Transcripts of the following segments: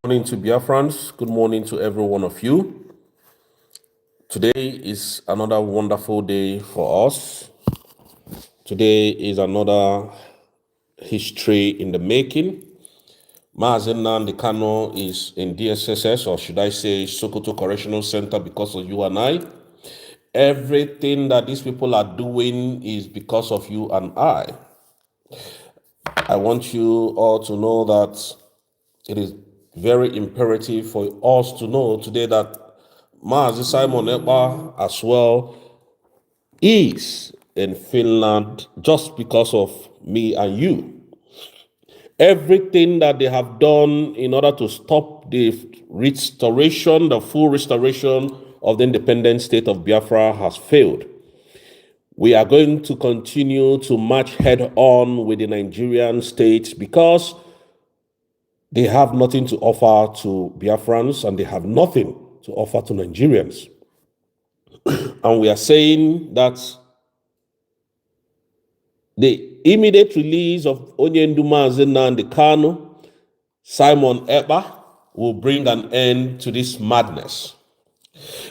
Morning to Biafrans. Good morning to every one of you. Today is another wonderful day for us. Today is another history in the making. Mazen Nnamdi Kanu is in DSSS, or should I say Sokoto Correctional Center, because of you and I. Everything that these people are doing is because of you and I. I want you all to know that it is very imperative for us to know today that Mazi Simon Ekpa as well is in Finland just because of me and you. Everything that they have done in order to stop the restoration, the full restoration of the independent state of Biafra has failed. We are going to continue to march head on with the Nigerian state because they have nothing to offer to Biafrans and they have nothing to offer to Nigerians. And we are saying that the immediate release of Onyendu Mazen Nnamdi Kanu, Simon Ekpa, will bring an end to this madness.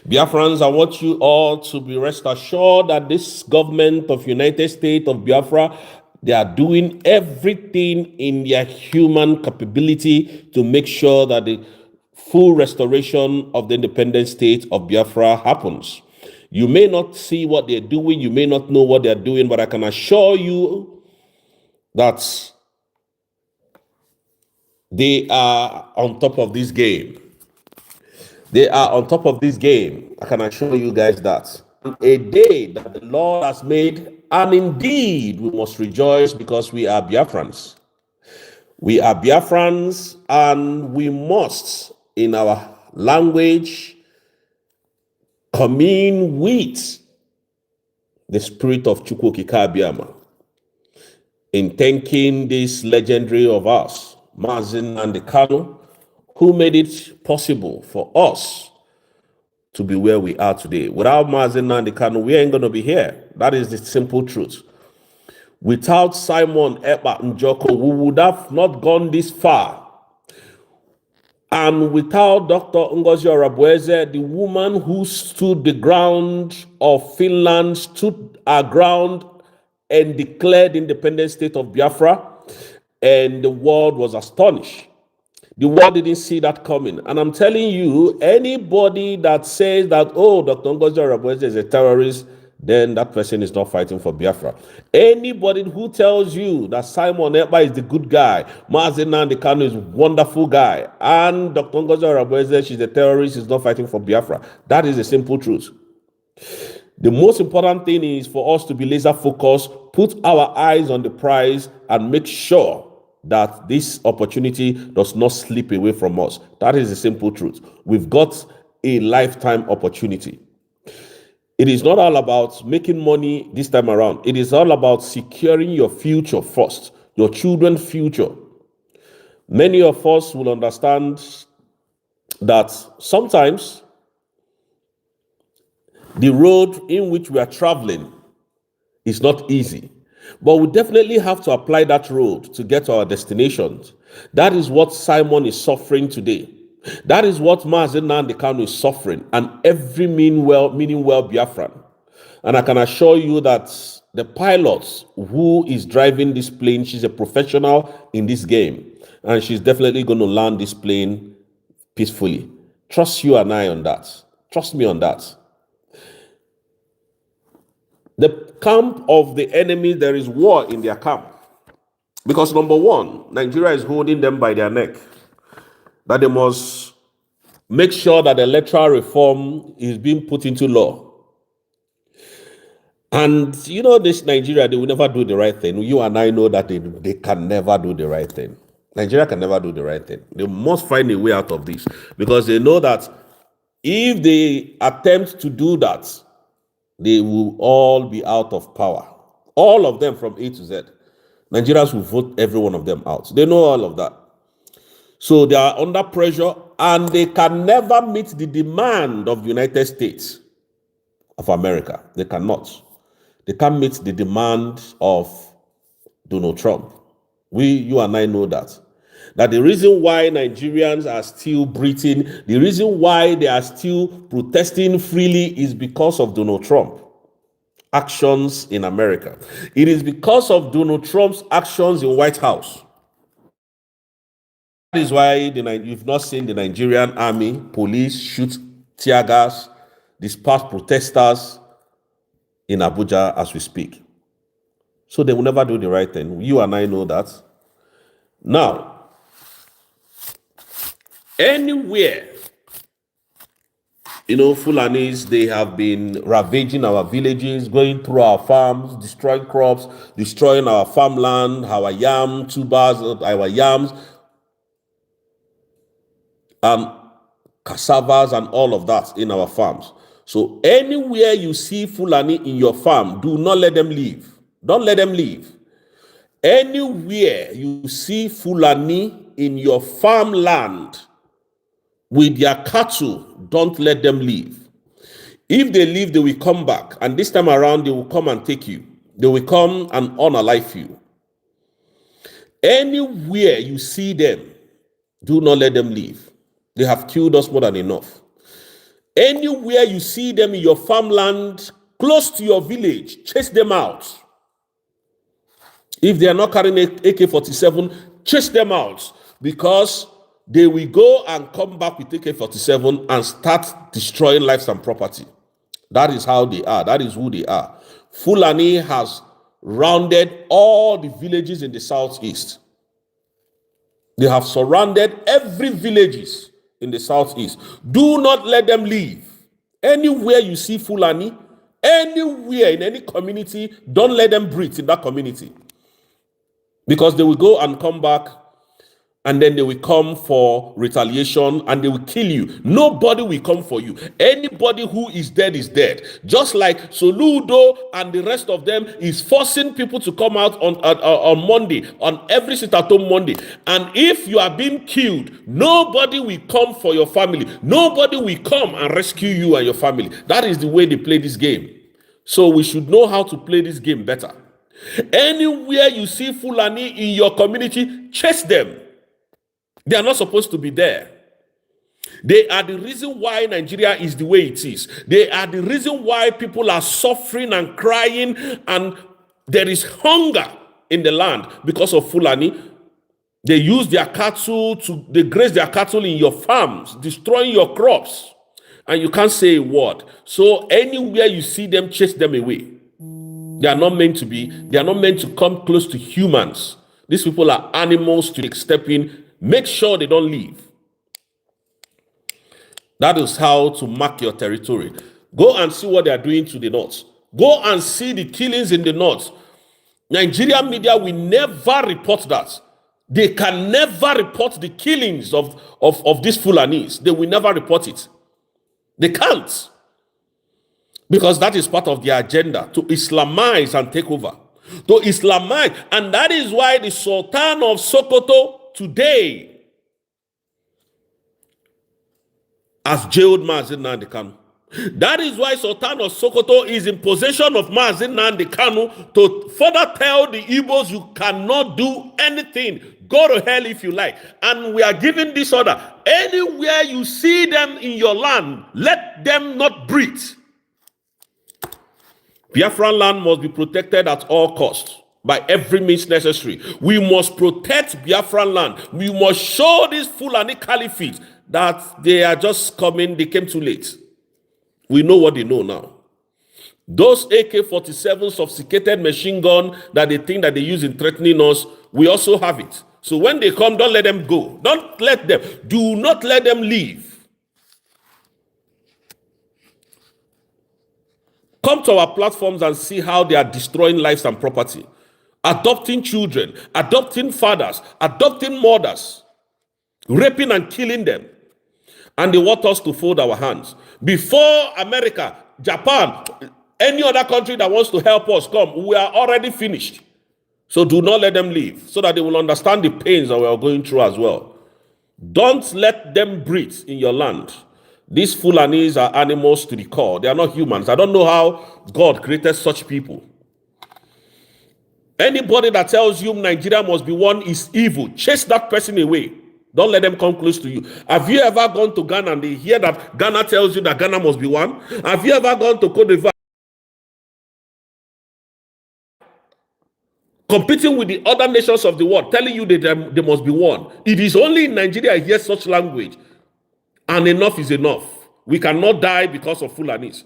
Biafrans, I want you all to be rest assured that this government of United States of Biafra, they are doing everything in their human capability to make sure that the full restoration of the independent state of Biafra happens. You may not see what they're doing, you may not know what they're doing, but I can assure you that they are on top of this game. They are on top of this game. I can assure you guys that. A day that the Lord has made, and indeed we must rejoice because we are Biafrans. We are Biafrans, and we must, in our language, commune with the spirit of Chukwokika Abiyama in thanking this legendary of us, Mazen Nnamdi Kanu, who made it possible for us to be where we are today. Without Mazen Nnamdi Kanu, we ain't going to be here. That is the simple truth. Without Simon Ekpa Njoko, we would have not gone this far. And without Dr. Ngozi Orabueze, the woman who stood the ground of Finland, stood our ground and declared the independent state of Biafra, and the world was astonished. The world didn't see that coming. And I'm telling you, anybody that says that, oh, Dr. Ngozi Orabueze is a terrorist, then that person is not fighting for Biafra. Anybody who tells you that Simon Ekpa is the good guy, Mazen Nnamdi Kanu is a wonderful guy, and Dr. Ngozi Orabueze, she's a terrorist, is not fighting for Biafra, that is the simple truth. The most important thing is for us to be laser focused, put our eyes on the prize, and make sure that this opportunity does not slip away from us. That is the simple truth. We've got a lifetime opportunity. It is not all about making money this time around. It is all about securing your future first, your children's future. Many of us will understand that sometimes the road in which we are traveling is not easy, but we definitely have to apply that road to get to our destinations. That is what Simon is suffering today. That is what Mazen Nnamdi Kanu is suffering, and every meaning well Biafran. And I can assure you that the pilot who is driving this plane, she's a professional in this game, and she's definitely going to land this plane peacefully. Trust you and I on that. Trust me on that. The camp of the enemy, there is war in their camp. Because number one, Nigeria is holding them by their neck. That they must make sure that the electoral reform is being put into law. And you know, this Nigeria, they will never do the right thing. You and I know that they can never do the right thing. Nigeria can never do the right thing. They must find a way out of this. Because they know that if they attempt to do that, they will all be out of power. All of them from A to Z. Nigerians will vote every one of them out. They know all of that. So they are under pressure, and they can never meet the demand of the United States of America. They cannot. They can't meet the demand of Donald Trump. You and I know that. That the reason why Nigerians are still breathing, the reason why they are still protesting freely is because of Donald Trump actions in America. It is because of Donald Trump's actions in White House. That is why you've not seen the Nigerian army, police shoot tear gas, disperse protesters in Abuja as we speak. So they will never do the right thing. You and I know that. Now, anywhere, Fulanis, they have been ravaging our villages, going through our farms, destroying crops, destroying our farmland, our yam tubers, our yams, cassavas, and all of that in our farms. So anywhere you see Fulani in your farm, do not let them leave. Don't let them leave. Anywhere you see Fulani in your farmland with their cattle, don't let them leave. If they leave, they will come back. And this time around, they will come and take you. They will come and unalive you. Anywhere you see them, do not let them leave. They have killed us more than enough. Anywhere you see them in your farmland, close to your village, chase them out. If they are not carrying AK-47, chase them out, because they will go and come back with AK-47 and start destroying lives and property. That is how they are. That is who they are. Fulani has rounded all the villages in the southeast. They have surrounded every villages in the southeast. Do not let them leave. Anywhere you see Fulani, anywhere in any community, don't let them breathe in that community. Because they will go and come back, and then they will come for retaliation, and they will kill you. Nobody will come for you. Anybody who is dead. Just like Soludo and the rest of them is forcing people to come out on Monday, on every sit-at-home Monday. And if you are being killed, nobody will come for your family. Nobody will come and rescue you and your family. That is the way they play this game. So we should know how to play this game better. Anywhere you see Fulani in your community, chase them. They are not supposed to be there. They are the reason why Nigeria is the way it is. They are the reason why people are suffering and crying, and there is hunger in the land because of Fulani. They use their cattle they graze their cattle in your farms, destroying your crops, and you can't say a word. So anywhere you see them, chase them away. They are not meant to be. They are not meant to come close to humans. These people are animals to step in. Make sure they don't leave. That is how to mark your territory. Go and see what they are doing to the north. Go and see the killings in the north. Nigerian media will never report that. They can never report the killings of these Fulanis. They will never report it. They can't. Because that is part of their agenda, to Islamize and take over. To Islamize. And that is why the Sultan of Sokoto today has jailed Mazi Nnamdi Kanu. That is why Sultan of Sokoto is in possession of Mazi Nnamdi Kanu to further tell the Igbos you cannot do anything. Go to hell if you like. And we are giving this order. Anywhere you see them in your land, let them not breathe. Biafran land must be protected at all costs by every means necessary. We must protect Biafran land. We must show this Fulani Caliphate that they are just coming, they came too late. We know what they know now. Those AK-47 sophisticated machine gun that they think that they use in threatening us, we also have it. So when they come, don't let them go. Don't let them. Do not let them leave. Come to our platforms and see how they are destroying lives and property. Adopting children, adopting fathers, adopting mothers, raping and killing them. And they want us to fold our hands. Before America, Japan, any other country that wants to help us come, we are already finished. So do not let them leave, so that they will understand the pains that we are going through as well. Don't let them breathe in your land. These Fulanis are animals to the core. They are not humans. I don't know how God created such people. Anybody that tells you Nigeria must be one is evil. Chase that person away. Don't let them come close to you. Have you ever gone to Ghana and they hear that Ghana tells you that Ghana must be one? Have you ever gone to Cote d'Ivoire competing with the other nations of the world, telling you that they must be one? It is only in Nigeria I hear such language. And enough is enough. We cannot die because of Fulanis.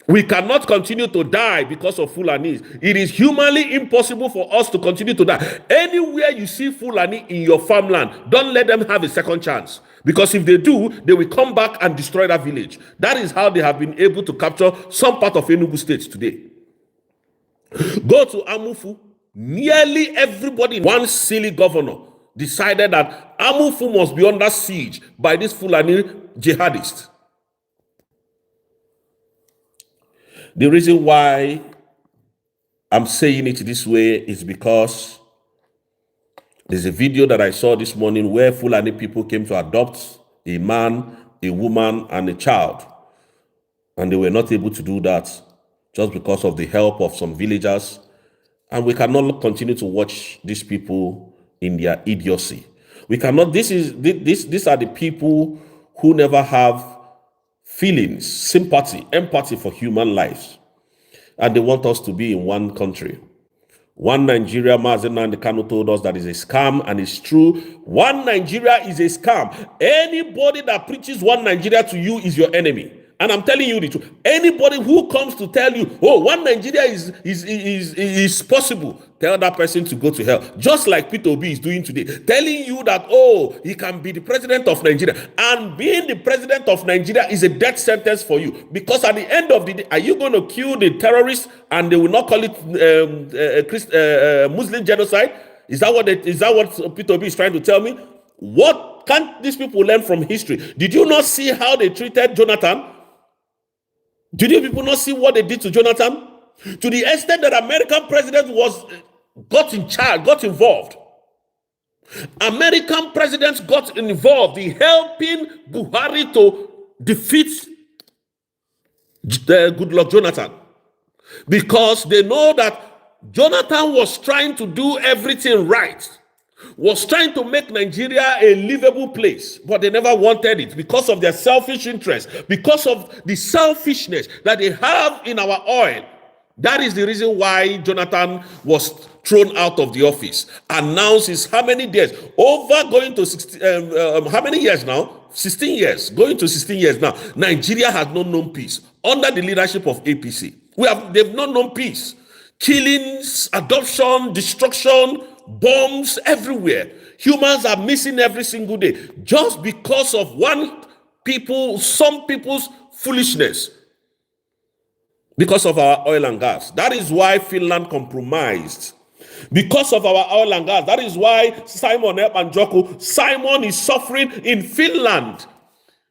We cannot continue to die because of Fulanis. It is humanly impossible for us to continue to die. Anywhere you see Fulani in your farmland, don't let them have a second chance. Because if they do, they will come back and destroy that village. That is how they have been able to capture some part of Enugu State today. Go to Amufu. Nearly everybody, one silly governor, decided that Amufu must be under siege by this Fulani jihadists. The reason why I'm saying it this way is because there's a video that I saw this morning where Fulani people came to adopt a man, a woman, and a child. And they were not able to do that just because of the help of some villagers. And we cannot continue to watch these people in their idiocy. We cannot, these are the people who never have feelings, sympathy, empathy for human lives. And they want us to be in one country. One Nigeria, Mazen Nnamdi Kanu told us that is a scam, and it's true. One Nigeria is a scam. Anybody that preaches one Nigeria to you is your enemy. And I'm telling you the truth. Anybody who comes to tell you, oh, one Nigeria is possible, tell that person to go to hell. Just like Peter Obi is doing today. Telling you that, oh, he can be the president of Nigeria. And being the president of Nigeria is a death sentence for you. Because at the end of the day, are you going to kill the terrorists and they will not call it Muslim genocide? Is that what Peter Obi is trying to tell me? What can't these people learn from history? Did you not see how they treated Jonathan? Did you people not see what they did to Jonathan? To the extent that American president got involved. American presidents got involved in helping Buhari to defeat Goodluck Jonathan. Because they know that Jonathan was trying to do everything right. Was trying to make Nigeria a livable place, but they never wanted it because of their selfish interest, because of the selfishness that they have in our oil. That is the reason why Jonathan was thrown out of the office. Announces how many days? Over going to 16, how many years now? 16 years. Going to 16 years now. Nigeria has not known peace. Under the leadership of APC. They've not known peace. Killings, adoption, destruction, bombs everywhere. Humans are missing every single day just because of some people's foolishness. Because of our oil and gas. That is why Finland compromised. Because of our oil and gas. That is why Simon is suffering in Finland.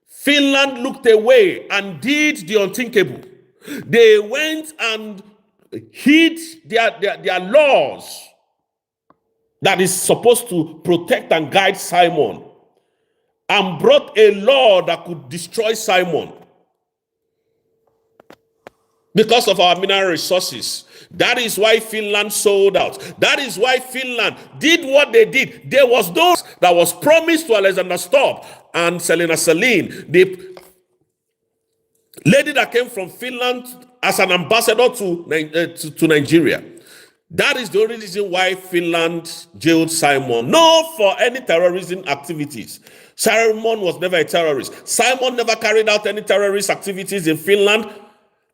Finland looked away and did the unthinkable. They went and hid their laws that is supposed to protect and guide Simon, and brought a law that could destroy Simon because of our mineral resources. That is why Finland sold out. That is why Finland did what they did. There was those that was promised to Alexander Stubb and Selena Selin, the lady that came from Finland as an ambassador to Nigeria. That is the only reason why Finland jailed Simon. Not for any terrorism activities. Simon was never a terrorist. Simon never carried out any terrorist activities in Finland.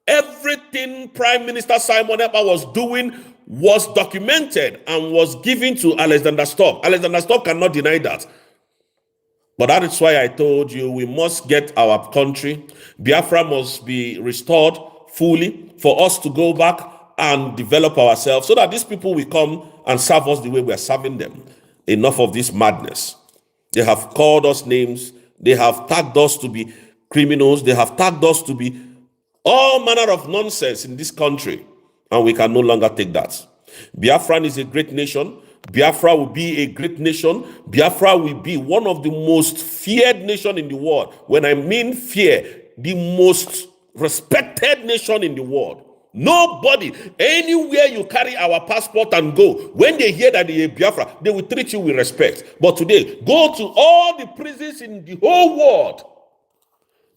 Everything Prime Minister Simon Ekpa was doing was documented and was given to Alexander Stubb. Alexander Stubb cannot deny that. But that is why I told you we must get our country. Biafra must be restored fully for us to go back and develop ourselves so that these people will come and serve us the way we are serving them. Enough of this madness. They have called us names. They have tagged us to be criminals. They have tagged us to be all manner of nonsense in this country. And we can no longer take that. Biafra is a great nation. Biafra will be a great nation. Biafra will be one of the most feared nations in the world. When I mean fear, the most respected nation in the world. Nobody. Anywhere you carry our passport and go, when they hear that they are Biafra, they will treat you with respect. But today, go to all the prisons in the whole world.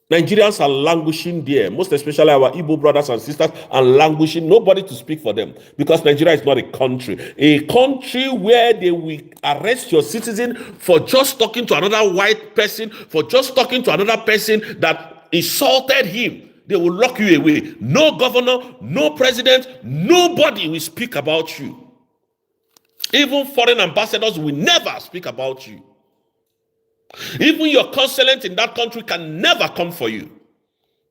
Nigerians are languishing there, most especially our Igbo brothers and sisters are languishing. Nobody to speak for them because Nigeria is not a country. A country where they will arrest your citizen for just talking to another white person, for just talking to another person that insulted him. They will lock you away. No governor, no president, nobody will speak about you. Even foreign ambassadors will never speak about you. Even your consulate in that country can never come for you.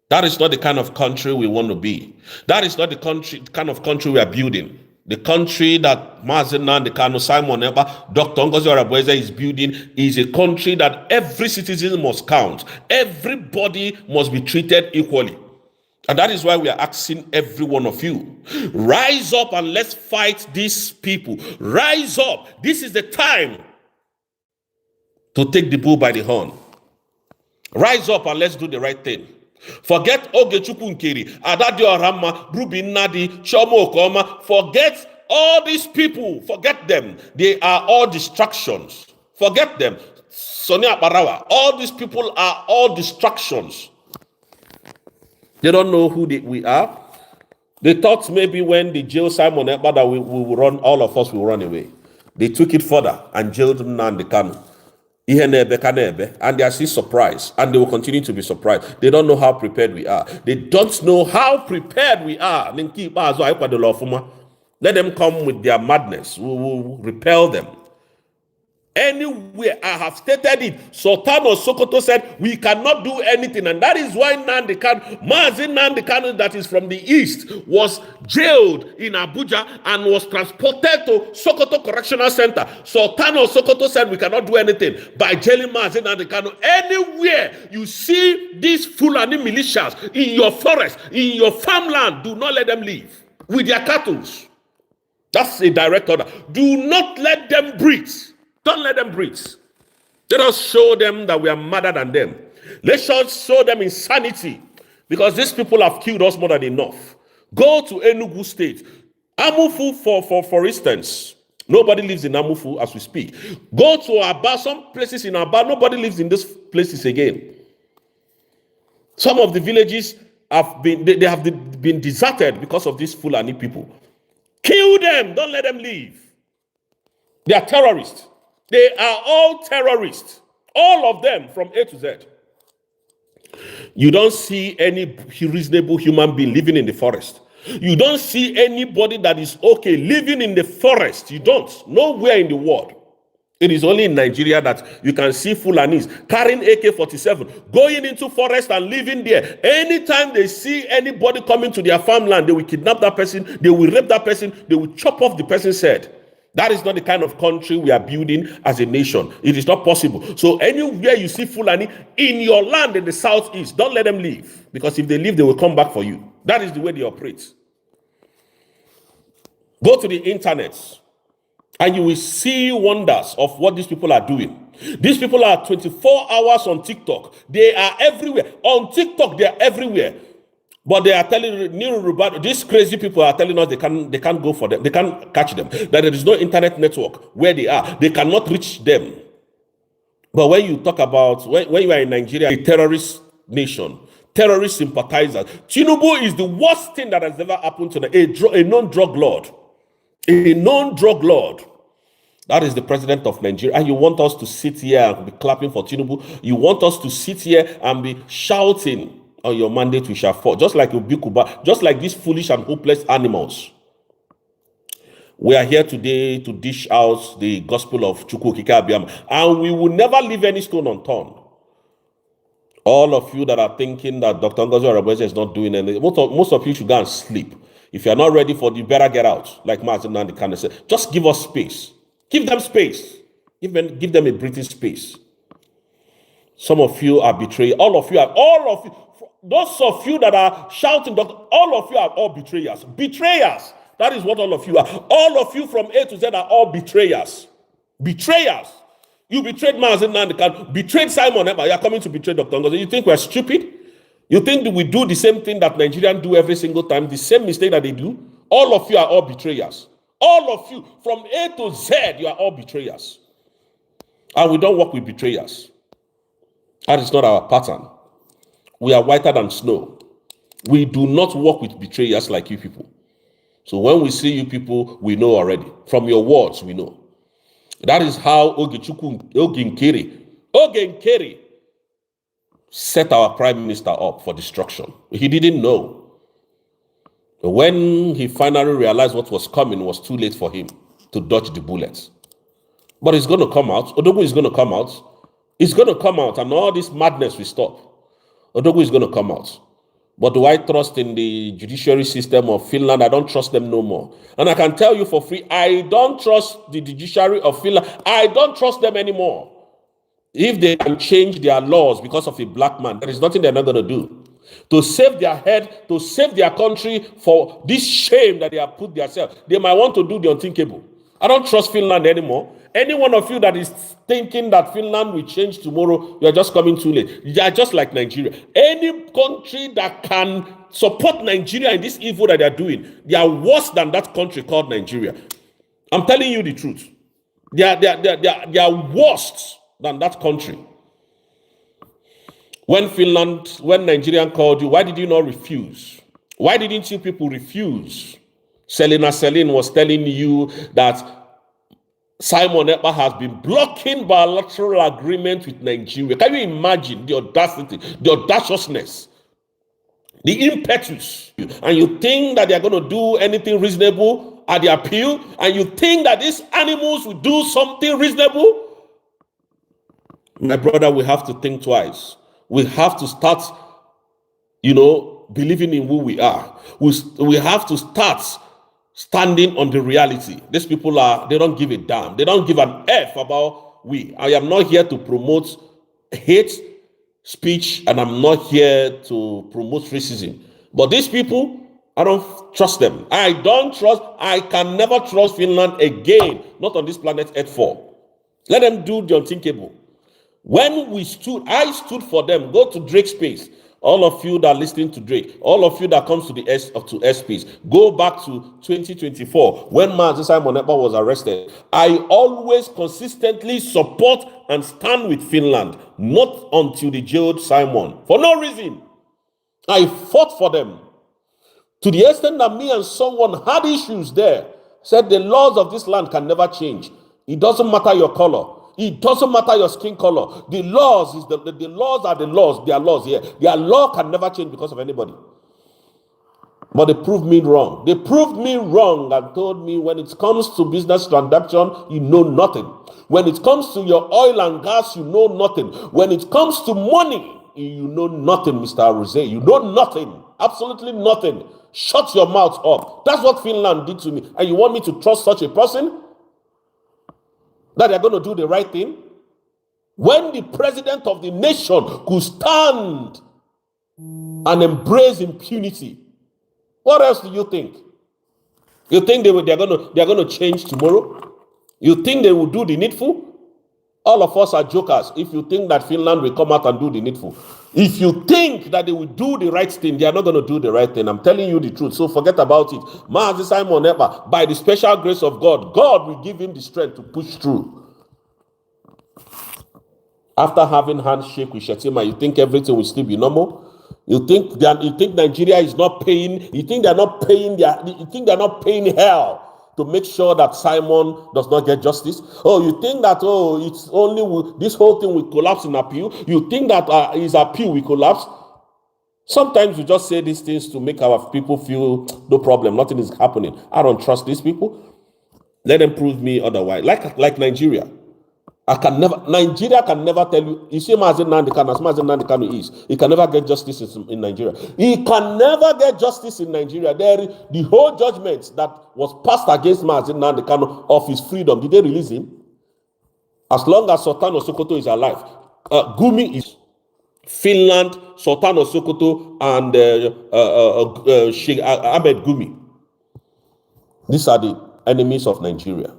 That is not the kind of country we want to be. That is not the kind of country we are building. The country that Mazen Nandekano, Simon Eba, Dr. Ngozi Oreboweze is building is a country that every citizen must count. Everybody must be treated equally. And that is why we are asking every one of you, rise up and let's fight these people. Rise up. This is the time to take the bull by the horn. Rise up and let's do the right thing. Forget Ogechukwu Nkeri, Adadio Rama, Ruben Nadi, Chomo Okoma. Forget all these people. Forget them. They are all distractions. Forget them. Sonia Barawa. All these people are all distractions. They don't know who we are. They thought maybe when they jailed Simon Ekpa that we will run, all of us will run away. They took it further and jailed Nnamdi Kanu. And they are still surprised, and they will continue to be surprised. They don't know how prepared we are. They don't know how prepared we are. Let them come with their madness. We will repel them. Anywhere, I have stated it. Sultan of Sokoto said, we cannot do anything. And that is why Nnamdi Kanu, Mazi Nnamdi Kanu, that is from the east, was jailed in Abuja and was transported to Sokoto Correctional Center. Sultan of Sokoto said, we cannot do anything by jailing Mazi Nnamdi Kanu. Anywhere you see these Fulani militias in your forest, in your farmland, do not let them leave with their cattle. That's a direct order. Do not let them breathe. Don't let them breathe. Let us show them that we are madder than them. Let us show them insanity, because these people have killed us more than enough. Go to Enugu State. Amufu, for instance. Nobody lives in Amufu as we speak. Go to Aba, some places in Aba, nobody lives in these places again. Some of the villages have been deserted because of these Fulani people. Kill them. Don't let them leave. They are terrorists. They are all terrorists. All of them from A to Z. You don't see any reasonable human being living in the forest. You don't see anybody that is okay living in the forest. You don't. Nowhere in the world. It is only in Nigeria that you can see Fulanis carrying AK-47, going into forest and living there. Anytime they see anybody coming to their farmland, they will kidnap that person, they will rape that person, they will chop off the person's head. That is not the kind of country we are building as a nation. It is not possible. So anywhere you see Fulani in your land in the southeast, don't let them leave. Because if they leave, they will come back for you. That is the way they operate. Go to the internet and you will see wonders of what these people are doing. These people are 24 hours on TikTok. They are everywhere. On TikTok, they are everywhere. But they are telling these crazy people are telling us they can't go for them. They can't catch them. That there is no internet network where they are. They cannot reach them. But when you talk about, when you are in Nigeria, a terrorist nation, terrorist sympathizers, Tinubu is the worst thing that has ever happened to them. A known drug lord. A known drug lord. That is the president of Nigeria. And you want us to sit here and be clapping for Tinubu. You want us to sit here and be shouting, on your mandate we shall fall, just like Ubikuba, just like these foolish and hopeless animals. We are here today to dish out the gospel of Chukwu Okike Abiyama, and we will never leave any stone unturned. All of you that are thinking that Dr. Ngozi Oreboweze is not doing anything, most of you should go and sleep. If you are not ready for it, you better get out. Like Mazi Nnamdi Kanu said, just give us space. Give them space. Give them a breathing space. Some of you are betrayed. All of you. Those of you that are shouting, all of you are all betrayers. Betrayers. That is what all of you are. All of you from A to Z are all betrayers. Betrayers. You betrayed Mazi Nnamdi Kanu, betrayed Simon Ekpa. You are coming to betray Dr. Ngozi. You think we're stupid? You think that we do the same thing that Nigerians do every single time, the same mistake that they do? All of you are all betrayers. All of you, from A to Z, you are all betrayers. And we don't work with betrayers. That is not our pattern. We are whiter than snow. We do not work with betrayers like you people. So when we see you people, we know already. From your words, we know. That is how Ogenkere set our prime minister up for destruction. He didn't know. When he finally realized what was coming, it was too late for him to dodge the bullets. But it's going to come out. Odogu is going to come out. It's going to come out, and all this madness will stop. Odogu is going to come out. But do I trust in the judiciary system of Finland? I don't trust them no more. And I can tell you for free, I don't trust the judiciary of Finland. I don't trust them anymore. If they can change their laws because of a black man, there is nothing they're not going to do. To save their head, to save their country for this shame that they have put themselves, they might want to do the unthinkable. I don't trust Finland anymore. Any one of you that is thinking that Finland will change tomorrow, you are just coming too late. You are just like Nigeria. Any country that can support Nigeria in this evil that they are doing, they are worse than that country called Nigeria. I'm telling you the truth. They are worse than that country. When Nigerian called you, why did you not refuse? Why didn't you people refuse? Selina Selin was telling you that Simon Ekpa has been blocking bilateral agreement with Nigeria. Can you imagine the audacity, the audaciousness, the impetus? And you think that they are going to do anything reasonable at the appeal? And you think that these animals will do something reasonable? My brother, we have to think twice. We have to start, believing in who we are. We have to start standing on the reality. These people they don't give a damn. They don't give an F about we. I am not here to promote hate speech, and I'm not here to promote racism. But these people, I don't trust them. I can never trust Finland again. Not on this planet Earth 4. Let them do the unthinkable. When I stood for them. Go to Drake's space. All of you that are listening to Drake, all of you that comes to the S space, go back to 2024 when Mazi Simon Ekpa was arrested. I always consistently support and stand with Finland, not until they jailed Simon for no reason. I fought for them to the extent that me and someone had issues there. Said the laws of this land can never change. It doesn't matter your color. It doesn't matter your skin color. The laws the laws are the laws. They are laws here. Their law can never change because of anybody. But they proved me wrong. They proved me wrong and told me when it comes to business transaction, you know nothing. When it comes to your oil and gas, you know nothing. When it comes to money, you know nothing, Mr. Rozay. You know nothing. Absolutely nothing. Shut your mouth up. That's what Finland did to me. And you want me to trust such a person? That they're going to do the right thing? When the president of the nation could stand and embrace impunity, what else do you think? You think they're going to change tomorrow? You think they will do the needful? All of us are jokers if you think that Finland will come out and do the needful. If you think that they will do the right thing, they are not going to do the right thing. I'm telling you the truth, so forget about it. Mazi Simon Ekpa, by the special grace of God, God will give him the strength to push through. After having handshake with Shetima, you think everything will still be normal? You think Nigeria is not paying? You think they're not paying hell to make sure that Simon does not get justice? Oh, you think that it's only this whole thing will collapse in appeal? You think that his appeal will collapse? Sometimes we just say these things to make our people feel no problem, nothing is happening. I don't trust these people. Let them prove me otherwise. Like Nigeria. Nigeria can never tell you. You see Mazi Nnamdi Kanu, as Mazi Nnamdi Kanu is, he can never get justice in Nigeria. He can never get justice in Nigeria. The whole judgment that was passed against Mazi Nnamdi Kanu of his freedom, did they release him? As long as Sultan of Sokoto is alive, Gumi is Finland, Sultan of Sokoto, and Sheikh Ahmed Gumi. These are the enemies of Nigeria.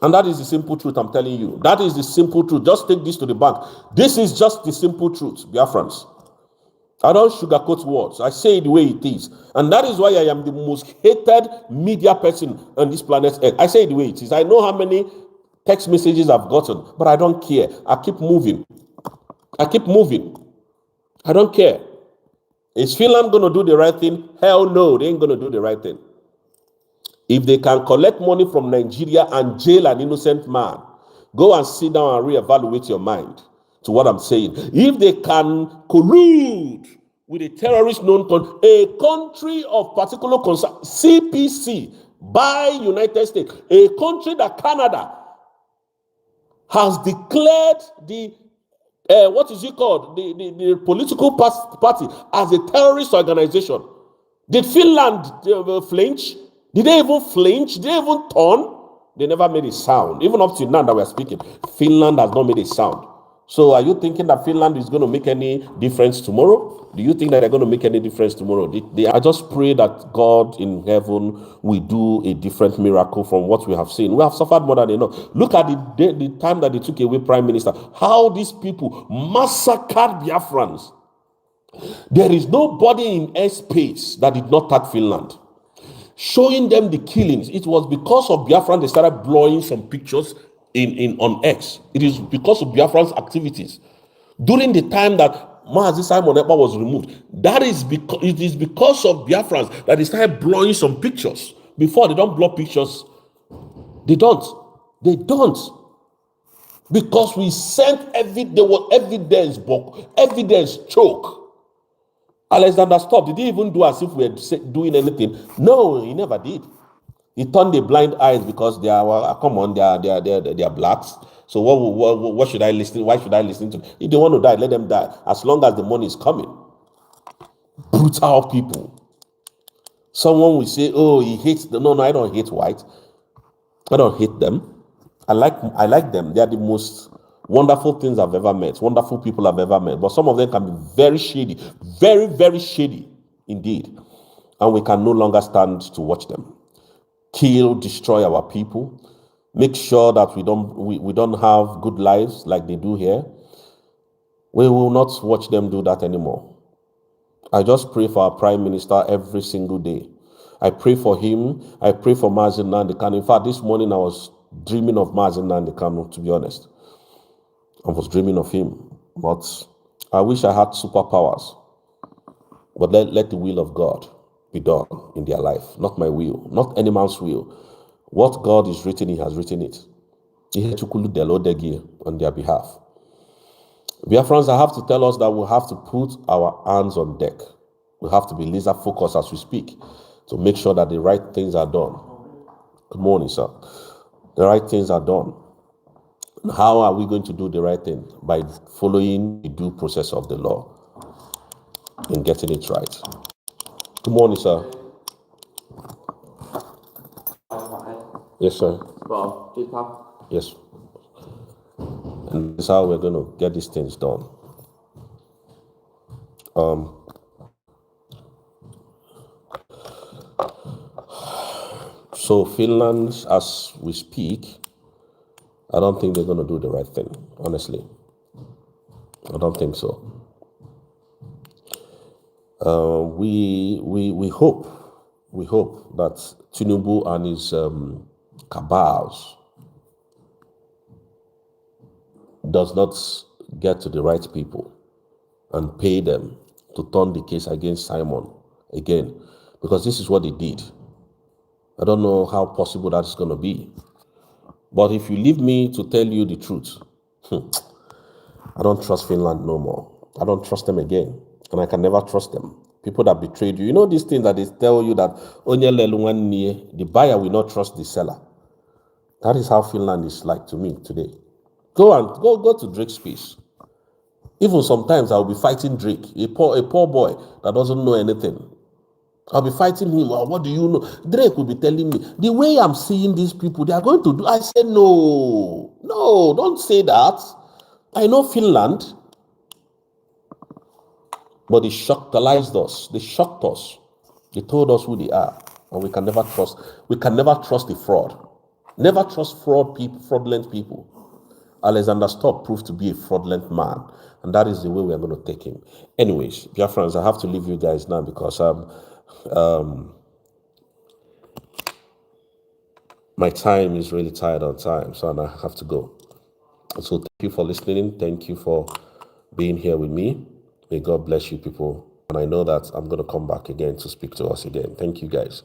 And that is the simple truth I'm telling you. That is the simple truth. Just take this to the bank. This is just the simple truth, Biafrans. I don't sugarcoat words. I say it the way it is. And that is why I am the most hated media person on this planet Earth. I say it the way it is. I know how many text messages I've gotten, but I don't care. I keep moving. I keep moving. I don't care. Is Finland going to do the right thing? Hell no, they ain't going to do the right thing. If they can collect money from Nigeria and jail an innocent man, go and sit down and reevaluate your mind to what I'm saying. If they can collude with a terrorist known a country of particular concern, CPC, by United States, a country that Canada has declared the what is it called? The political party as a terrorist organization. Did Finland flinch? Did they even flinch? Did they even turn? They never made a sound. Even up to now that we're speaking, Finland has not made a sound. So are you thinking that Finland is going to make any difference tomorrow? Do you think that they're going to make any difference tomorrow? I just pray that God in heaven will do a different miracle from what we have seen. We have suffered more than enough. Look at the time that they took away Prime Minister. How these people massacred Biafrans. There is nobody in airspace that did not touch Finland. Showing them the killings. It was because of Biafran they started blowing some pictures on X. It is because of Biafran's activities. During the time that Mazi Simon Ekpa was removed, it is because of Biafrans that they started blowing some pictures. Before, they don't blow pictures. They don't. Because we sent there was evidence book, evidence choke. Alexander stopped. Did he even do as if we were doing anything? No, he never did. He turned the blind eyes because they are blacks. So what should I listen? Why should I listen to? If they want to die, let them die. As long as the money is coming. Brutal people. Someone will say, "Oh, he hates them." No, I don't hate white. I don't hate them. I like them. They are the most wonderful things I've ever met. Wonderful people I've ever met. But some of them can be very shady. Very, very shady indeed. And we can no longer stand to watch them kill, destroy our people, make sure that we don't have good lives like they do here. We will not watch them do that anymore. I just pray for our Prime Minister every single day. I pray for him. I pray for Mazi Nnamdi Kanu. In fact, this morning I was dreaming of Mazi Nnamdi Kanu, to be honest. I was dreaming of him. But I wish I had superpowers. But let the will of God be done in their life. Not my will, not any man's will. What God is written, he has written it. On their behalf. Biafrans, I have to tell us that we have to put our hands on deck. We have to be laser focused as we speak to make sure that the right things are done. Good morning, sir. The right things are done. And how are we going to do the right thing? By following the due process of the law and getting it right. Good morning, sir. Yes, sir. Yes. And this is how we're going to get these things done. So Finland, as we speak, I don't think they're going to do the right thing, honestly. I don't think so. We hope that Tinubu and his cabals does not get to the right people and pay them to turn the case against Simon again, because this is what they did. I don't know how possible that is going to be. But if you leave me to tell you the truth, I don't trust Finland no more. I don't trust them again. And I can never trust them. People that betrayed you. You know these things that they tell you that the buyer will not trust the seller. That is how Finland is like to me today. Go to Drake's space. Even sometimes I'll be fighting Drake, a poor boy that doesn't know anything. I'll be fighting him. Well, what do you know? Drake will be telling me, the way I'm seeing these people, they are going to do. I said, no, don't say that. I know Finland. But they shocked us. They shocked us. They told us who they are. And we can never trust. We can never trust a fraud. Never trust fraudulent people. Alexander Stubb proved to be a fraudulent man, and that is the way we are going to take him. Anyways, Biafrans, I have to leave you guys now because my time is really tired on time, so I have to go. So thank you for listening. Thank you for being here with me. May God bless you people. And I know that I'm going to come back again to speak to us again. Thank you guys.